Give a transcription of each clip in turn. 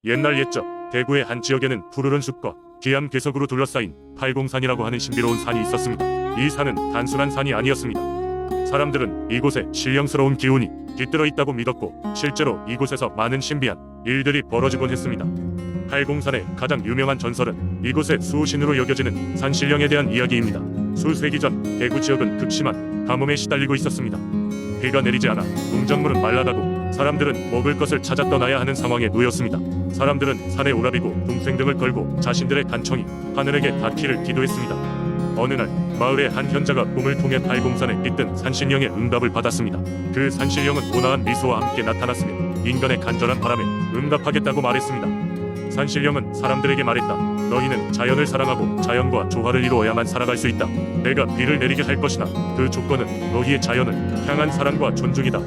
옛날 옛적 대구의 한 지역에는 푸르른 숲과 귀한 괴석으로 둘러싸인 팔공산이라고 하는 신비로운 산이 있었습니다. 이 산은 단순한 산이 아니었습니다. 사람들은 이곳에 신령스러운 기운이 깃들어 있다고 믿었고 실제로 이곳에서 많은 신비한 일들이 벌어지곤 했습니다. 팔공산의 가장 유명한 전설은 이곳의 수호신으로 여겨지는 산신령에 대한 이야기입니다. 수세기 전 대구 지역은 극심한 가뭄에 시달리고 있었습니다. 비가 내리지 않아 농작물은 말라가고 사람들은 먹을 것을 찾아 떠나야 하는 상황에 놓였습니다. 사람들은 산에 오라비고 동생 등을 걸고 자신들의 간청이 하늘에게 닿기를 기도했습니다. 어느 날 마을의 한 현자가 꿈을 통해 팔공산에 깃든 산신령의 응답을 받았습니다. 그 산신령은 온화한 미소와 함께 나타났으며 인간의 간절한 바람에 응답하겠다고 말했습니다. 산신령은 사람들에게 말했다. 너희는 자연을 사랑하고 자연과 조화를 이루어야만 살아갈 수 있다. 내가 비를 내리게 할 것이나 그 조건은 너희의 자연을 향한 사랑과 존중이다.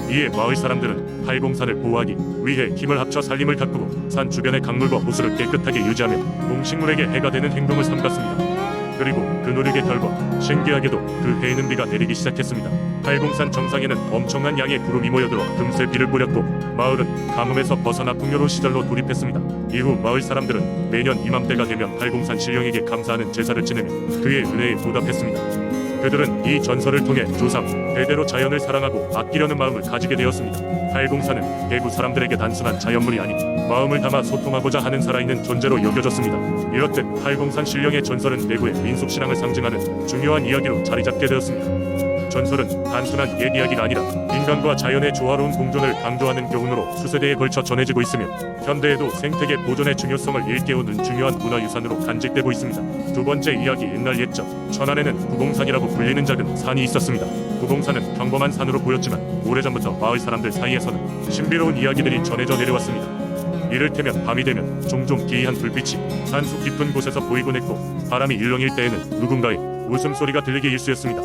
이에 마을 사람들은 팔공산을 보호하기 위해 힘을 합쳐 산림을 가꾸고 산 주변의 강물과 호수를 깨끗하게 유지하며 동식물에게 해가 되는 행동을 삼갔습니다. 그리고 그 노력의 결과 신기하게도 그 해에는 비가 내리기 시작했습니다. 팔공산 정상에는 엄청난 양의 구름이 모여들어 금세 비를 뿌렸고 마을은 가뭄에서 벗어나 풍요로운 시절로 돌입했습니다. 이후 마을 사람들은 매년 이맘때가 되면 팔공산 신령에게 감사하는 제사를 지내며 그의 은혜에 보답했습니다. 그들은 이 전설을 통해 조상 대대로 자연을 사랑하고 아끼려는 마음을 가지게 되었습니다. 팔공산은 대구 사람들에게 단순한 자연물이 아닌 마음을 담아 소통하고자 하는 살아있는 존재로 여겨졌습니다. 이렇듯 팔공산 신령의 전설은 대구의 민속신앙을 상징하는 중요한 이야기로 자리잡게 되었습니다. 전설은 단순한 옛 이야기가 아니라 인간과 자연의 조화로운 공존을 강조하는 교훈으로 수세대에 걸쳐 전해지고 있으며 현대에도 생태계 보존의 중요성을 일깨우는 중요한 문화유산으로 간직되고 있습니다. 두 번째 이야기, 옛날 옛적 천안에는 구봉산이라고 불리는 작은 산이 있었습니다. 구봉산은 평범한 산으로 보였지만 오래전부터 마을 사람들 사이에서는 신비로운 이야기들이 전해져 내려왔습니다. 이를테면 밤이 되면 종종 기이한 불빛이 산속 깊은 곳에서 보이곤 했고 바람이 일렁일 때에는 누군가의 웃음소리가 들리게 일쑤였습니다.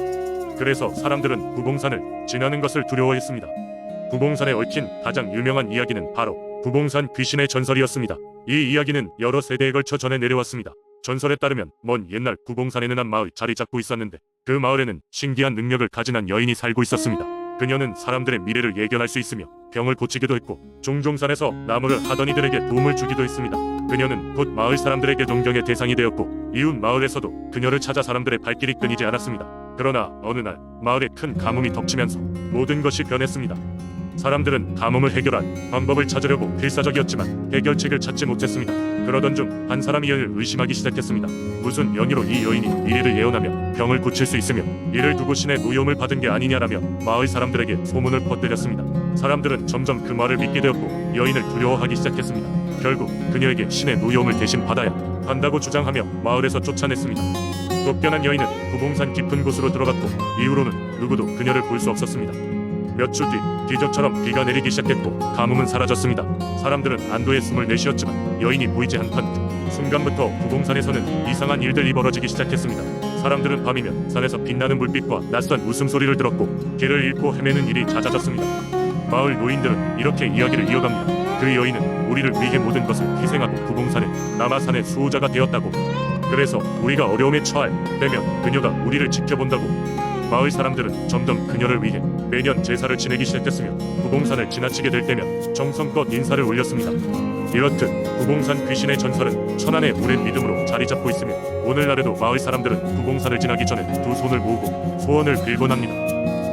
그래서 사람들은 구봉산을 지나는 것을 두려워했습니다. 구봉산에 얽힌 가장 유명한 이야기는 바로 구봉산 귀신의 전설이었습니다. 이 이야기는 여러 세대에 걸쳐 전해 내려왔습니다. 전설에 따르면 먼 옛날 구봉산에는 한 마을 자리 잡고 있었는데 그 마을에는 신기한 능력을 가진 한 여인이 살고 있었습니다. 그녀는 사람들의 미래를 예견할 수 있으며 병을 고치기도 했고 종종 산에서 나무를 하던 이들에게 도움을 주기도 했습니다. 그녀는 곧 마을 사람들에게 존경의 대상이 되었고 이웃 마을에서도 그녀를 찾아 사람들의 발길이 끊이지 않았습니다. 그러나 어느 날 마을에 큰 가뭄이 덮치면서 모든 것이 변했습니다. 사람들은 가뭄을 해결할 방법을 찾으려고 필사적이었지만 해결책을 찾지 못했습니다. 그러던 중 한 사람이 여인을 의심하기 시작했습니다. 무슨 연유로 이 여인이 미래를 예언하며 병을 고칠 수 있으며 이를 두고 신의 노여움을 받은 게 아니냐라며 마을 사람들에게 소문을 퍼뜨렸습니다. 사람들은 점점 그 말을 믿게 되었고 여인을 두려워하기 시작했습니다. 결국 그녀에게 신의 노여움을 대신 받아야 한다고 주장하며 마을에서 쫓아냈습니다. 쫓겨난 여인은 구봉산 깊은 곳으로 들어갔고 이후로는 누구도 그녀를 볼 수 없었습니다. 몇 주 뒤 기적처럼 비가 내리기 시작했고 가뭄은 사라졌습니다. 사람들은 안도의 숨을 내쉬었지만 여인이 보이지 않던 순간부터 구봉산에서는 이상한 일들이 벌어지기 시작했습니다. 사람들은 밤이면 산에서 빛나는 불빛과 낯선 웃음소리를 들었고 길을 잃고 헤매는 일이 잦아졌습니다. 마을 노인들은 이렇게 이야기를 이어갑니다. 그 여인은 우리를 위해 모든 것을 희생하고 구봉산의 남아산의 수호자가 되었다고. 그래서 우리가 어려움에 처할 때면 그녀가 우리를 지켜본다고. 마을 사람들은 점점 그녀를 위해 매년 제사를 지내기 시작했으며 구봉산을 지나치게 될 때면 정성껏 인사를 올렸습니다. 이렇듯 구봉산 귀신의 전설은 천안의 오랜 믿음으로 자리 잡고 있으며 오늘날에도 마을 사람들은 구봉산을 지나기 전에 두 손을 모으고 소원을 빌곤 합니다.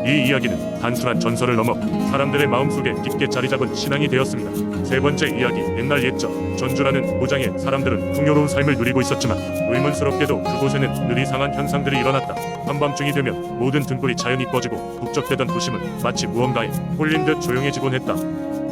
이 이야기는 단순한 전설을 넘어 사람들의 마음속에 깊게 자리 잡은 신앙이 되었습니다. 세 번째 이야기, 옛날 옛적 전주라는 고장에 사람들은 풍요로운 삶을 누리고 있었지만 의문스럽게도 그곳에는 늘 이상한 현상들이 일어났다. 한밤중이 되면 모든 등불이 자연히 꺼지고 북적대던 도심은 마치 무언가에 홀린 듯 조용해지곤 했다.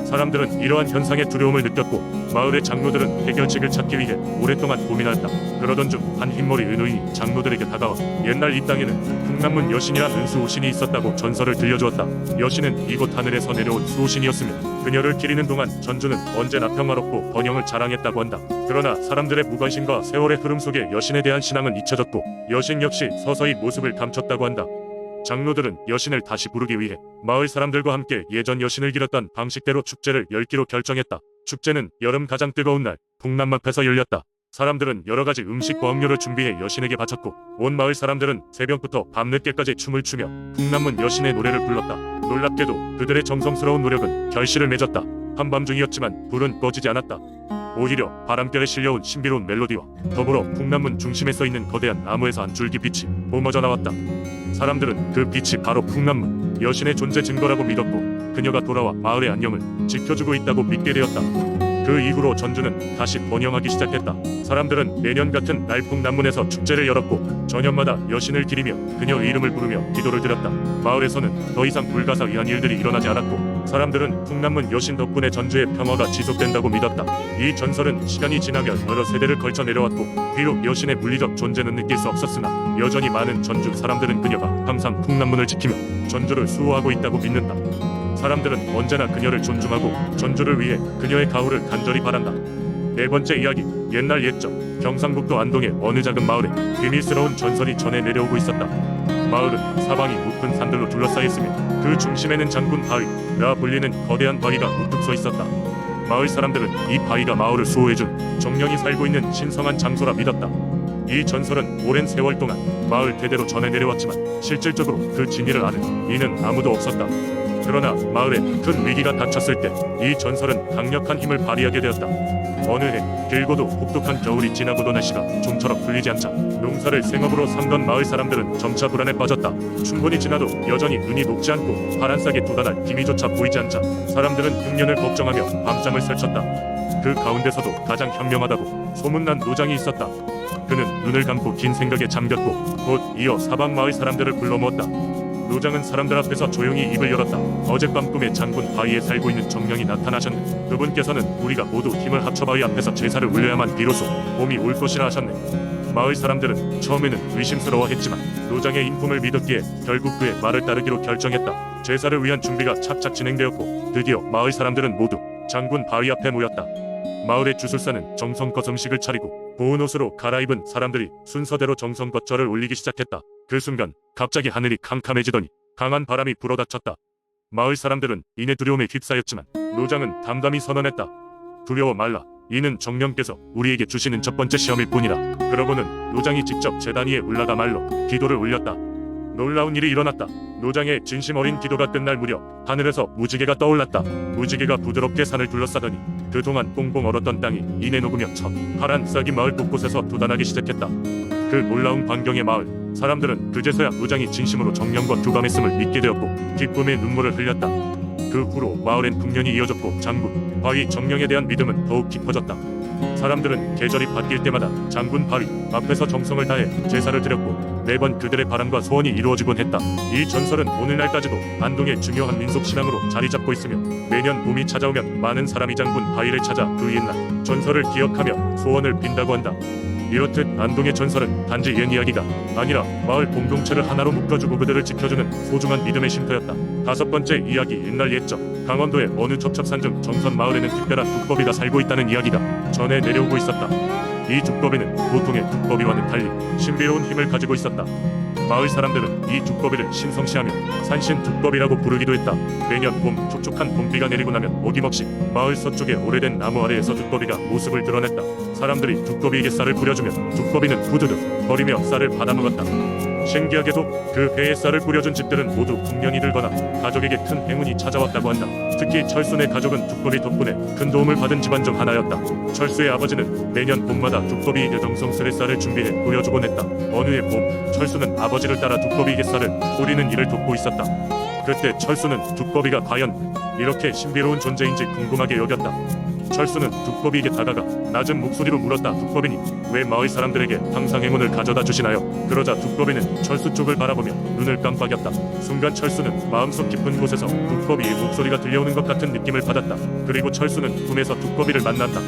사람들은 이러한 현상에 두려움을 느꼈고 마을의 장로들은 해결책을 찾기 위해 오랫동안 고민하였다. 그러던 중 한 흰머리 은우인이 장로들에게 다가와 옛날 이 땅에는 풍남문 여신이란 은수호신이 있었다고 전설을 들려주었다. 여신은 이곳 하늘에서 내려온 수호신이었으며 그녀를 기리는 동안 전주는 언제나 평화롭고 번영을 자랑했다고 한다. 그러나 사람들의 무관심과 세월의 흐름 속에 여신에 대한 신앙은 잊혀졌고 여신 역시 서서히 모습을 감췄다고 한다. 장로들은 여신을 다시 부르기 위해 마을 사람들과 함께 예전 여신을 기렸던 방식대로 축제를 열기로 결정했다. 축제는 여름 가장 뜨거운 날 풍남 앞에서 열렸다. 사람들은 여러가지 음식과 음료를 준비해 여신에게 바쳤고 온 마을 사람들은 새벽부터 밤늦게까지 춤을 추며 풍남문 여신의 노래를 불렀다. 놀랍게도 그들의 정성스러운 노력은 결실을 맺었다. 한밤중이었지만 불은 꺼지지 않았다. 오히려 바람결에 실려온 신비로운 멜로디와 더불어 풍남문 중심에 써있는 거대한 나무에서 한 줄기 빛이 뿜어져 나왔다. 사람들은 그 빛이 바로 풍남문 여신의 존재 증거라고 믿었고 그녀가 돌아와 마을의 안녕을 지켜주고 있다고 믿게 되었다. 그 이후로 전주는 다시 번영하기 시작했다. 사람들은 매년 같은 날 풍남문에서 축제를 열었고 저녁마다 여신을 기리며 그녀의 이름을 부르며 기도를 드렸다. 마을에서는 더 이상 불가사의한 일들이 일어나지 않았고 사람들은 풍남문 여신 덕분에 전주의 평화가 지속된다고 믿었다. 이 전설은 시간이 지나며 여러 세대를 걸쳐 내려왔고 비록 여신의 물리적 존재는 느낄 수 없었으나 여전히 많은 전주 사람들은 그녀가 항상 풍남문을 지키며 전주를 수호하고 있다고 믿는다. 사람들은 언제나 그녀를 존중하고 전주를 위해 그녀의 가호를 간절히 바란다. 네 번째 이야기, 옛날 옛적 경상북도 안동의 어느 작은 마을에 비밀스러운 전설이 전해 내려오고 있었다. 마을은 사방이 높은 산들로 둘러싸여 있으며 그 중심에는 장군 바위라 불리는 거대한 바위가 우뚝 서 있었다. 마을 사람들은 이 바위가 마을을 수호해준 정령이 살고 있는 신성한 장소라 믿었다. 이 전설은 오랜 세월 동안 마을 대대로 전해 내려왔지만 실질적으로 그 진위를 아는 이는 아무도 없었다. 그러나 마을에 큰 위기가 닥쳤을 때 이 전설은 강력한 힘을 발휘하게 되었다. 어느 해 길고도 혹독한 겨울이 지나고도 날씨가 좀처럼 풀리지 않자 농사를 생업으로 삼던 마을 사람들은 점차 불안에 빠졌다. 충분히 지나도 여전히 눈이 녹지 않고 파란싹이 돋아날 기미조차 보이지 않자 사람들은 흉년을 걱정하며 밤잠을 설쳤다. 그 가운데서도 가장 현명하다고 소문난 노장이 있었다. 그는 눈을 감고 긴 생각에 잠겼고 곧 이어 사방 마을 사람들을 불러 모았다. 노장은 사람들 앞에서 조용히 입을 열었다. 어젯밤 꿈에 장군 바위에 살고 있는 정령이 나타나셨네. 그분께서는 우리가 모두 힘을 합쳐 바위 앞에서 제사를 올려야만 비로소 봄이 올 것이라 하셨네. 마을 사람들은 처음에는 의심스러워했지만 노장의 인품을 믿었기에 결국 그의 말을 따르기로 결정했다. 제사를 위한 준비가 착착 진행되었고 드디어 마을 사람들은 모두 장군 바위 앞에 모였다. 마을의 주술사는 정성껏 음식을 차리고 고운 옷으로 갈아입은 사람들이 순서대로 정성껏 절을 올리기 시작했다. 그 순간 갑자기 하늘이 캄캄해지더니 강한 바람이 불어닥쳤다. 마을 사람들은 이내 두려움에 휩싸였지만 노장은 담담히 선언했다. 두려워 말라. 이는 정령께서 우리에게 주시는 첫 번째 시험일 뿐이라. 그러고는 노장이 직접 제단 위에 올라가 말로 기도를 올렸다. 놀라운 일이 일어났다. 노장의 진심 어린 기도가 끝날 무렵 하늘에서 무지개가 떠올랐다. 무지개가 부드럽게 산을 둘러싸더니 그동안 꽁꽁 얼었던 땅이 이내 녹으며 첫 파란 싹이 마을 곳곳에서 돋아나기 시작했다. 그 놀라운 광경의 마을 사람들은 그제서야 노장이 진심으로 정령과 교감했음을 믿게 되었고 기쁨의 눈물을 흘렸다. 그 후로 마을엔 풍년이 이어졌고 장군 바위 정령에 대한 믿음은 더욱 깊어졌다. 사람들은 계절이 바뀔 때마다 장군 바위 앞에서 정성을 다해 제사를 드렸고 매번 그들의 바람과 소원이 이루어지곤 했다. 이 전설은 오늘날까지도 안동의 중요한 민속신앙으로 자리잡고 있으며 매년 봄이 찾아오면 많은 사람이 장군 바위를 찾아 그 옛날 전설을 기억하며 소원을 빈다고 한다. 이렇듯 안동의 전설은 단지 옛 이야기가 아니라 마을 공동체를 하나로 묶어주고 그들을 지켜주는 소중한 믿음의 쉼터였다. 다섯 번째 이야기, 옛날 옛적 강원도의 어느 첩첩산 중 정선 마을에는 특별한 두꺼비가 살고 있다는 이야기가 전해 내려오고 있었다. 이 두꺼비는 보통의 두꺼비와는 달리 신비로운 힘을 가지고 있었다. 마을 사람들은 이 두꺼비를 신성시하며 산신 두꺼비라고 부르기도 했다. 매년 봄 촉촉한 봄비가 내리고 나면 어김없이 마을 서쪽의 오래된 나무 아래에서 두꺼비가 모습을 드러냈다. 사람들이 두꺼비에게 쌀을 뿌려주면 두꺼비는 후두둑 거리며 쌀을 받아먹었다. 신기하게도 그 배에 쌀을 뿌려준 집들은 모두 풍년이 들거나 가족에게 큰 행운이 찾아왔다고 한다. 특히 철순의 가족은 두꺼비 덕분에 큰 도움을 받은 집안 중 하나였다. 철수의 아버지는 매년 봄마다 두꺼비에게 정성스레 쌀을 준비해 뿌려주곤 했다. 어느 해 봄, 철수는 아버지를 따라 두꺼비에게 쌀을 뿌리는 일을 돕고 있었다. 그때 철수는 두꺼비가 과연 이렇게 신비로운 존재인지 궁금하게 여겼다. 철수는 두꺼비에게 다가가 낮은 목소리로 물었다. 두꺼비님, 왜 마을 사람들에게 항상 행운을 가져다 주시나요? 그러자 두꺼비는 철수 쪽을 바라보며 눈을 깜빡였다. 순간 철수는 마음속 깊은 곳에서 두꺼비의 목소리가 들려오는 것 같은 느낌을 받았다. 그리고 철수는 꿈에서 두꺼비를 만난다.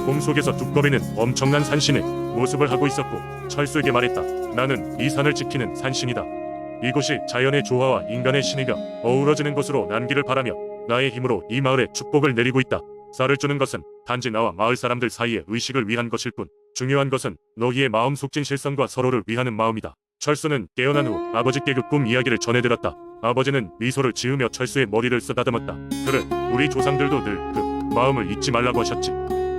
꿈속에서 두꺼비는 엄청난 산신의 모습을 하고 있었고 철수에게 말했다. 나는 이 산을 지키는 산신이다. 이곳이 자연의 조화와 인간의 신의가 어우러지는 곳으로 남기를 바라며 나의 힘으로 이 마을에 축복을 내리고 있다. 쌀을 주는 것은 단지 나와 마을 사람들 사이의 의식을 위한 것일 뿐 중요한 것은 너희의 마음 속진 실성과 서로를 위하는 마음이다. 철수는 깨어난 후 아버지께 그 꿈 이야기를 전해들었다. 아버지는 미소를 지으며 철수의 머리를 쓰다듬었다. 그래, 우리 조상들도 늘 그 마음을 잊지 말라고 하셨지.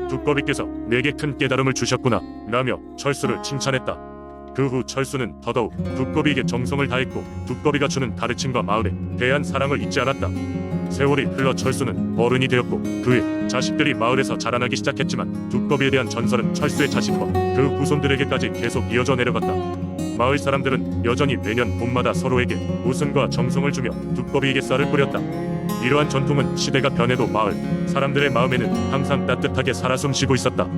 두꺼비께서 내게 큰 깨달음을 주셨구나 라며 철수를 칭찬했다. 그 후 철수는 더더욱 두꺼비에게 정성을 다했고 두꺼비가 주는 가르침과 마을에 대한 사랑을 잊지 않았다. 세월이 흘러 철수는 어른이 되었고 그의 자식들이 마을에서 자라나기 시작했지만 두꺼비에 대한 전설은 철수의 자식과 그 후손들에게까지 계속 이어져 내려갔다. 마을 사람들은 여전히 매년 봄마다 서로에게 웃음과 정성을 주며 두꺼비에게 쌀을 뿌렸다. 이러한 전통은 시대가 변해도 마을 사람들의 마음에는 항상 따뜻하게 살아 숨쉬고 있었다.